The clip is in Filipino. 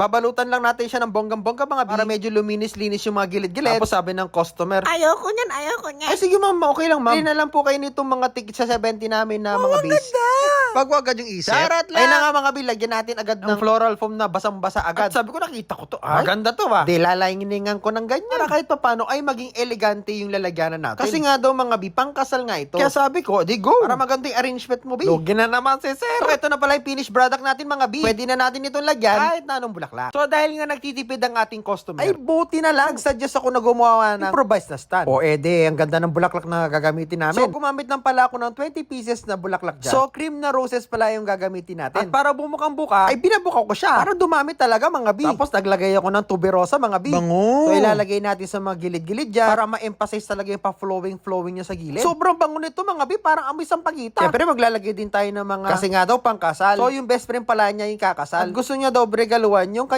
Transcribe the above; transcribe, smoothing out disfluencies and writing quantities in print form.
Babalutan lang natin siya ng bonggang-bongga mga bi, para medyo luminis-linis yung mga gilid-gilid. Tapos sabi ng customer, Ayoko niyan, ayoko niyan. ay sige ma'am, okay lang ma'am. Bili na lang po kayo nitong mga ticket sa 70 namin na mga bis. Wag mo agad yung isip. Charot lang. Ayun na nga mga bi, lagyan natin agad ng floral foam na basang-basa agad. At sabi ko, nakita ko to. Ay, maganda to ah. Di, lalayiningan ko ng ganyan. Para kahit papano ay maging elegante yung lalagyanan natin. Kasi nga daw mga bi, pangkasal nga ito. Kaya sabi ko, di go. Para maganda yung arrangement mo bi. Lugi na naman si sir. So ito na pala yung finished product natin mga bi. Pwede na natin itong lagyan kahit na anong bulaklak. So dahil nga nagtitipid ang ating customer, ay buti na lang. Nag-suggest ako na gumawa ng improvised na stand. O ede, ang ganda ng bulaklak na gagamitin namin. So gumamit lang pala ako ng 20 pieces na bulaklak dyan. So cream na roses pala yung gagamitin natin. At para bumukang buka, ay binabuka ko siya. Para dumami talaga mga bi. Tapos naglagay ako ng tuberosa mga bi. Bango. So ilalagay natin sa mga gilid-gilid dyan para ma-emphasize talaga yung pa-flowing niya sa gilid. Sobrang bango nito mga bi, parang amoy sampagita. Siyempre maglalagay din tayo ng mga, kasi nga daw pangkasal. So yung best friend pala niya yung kakasal. At gusto niya daw regaluhan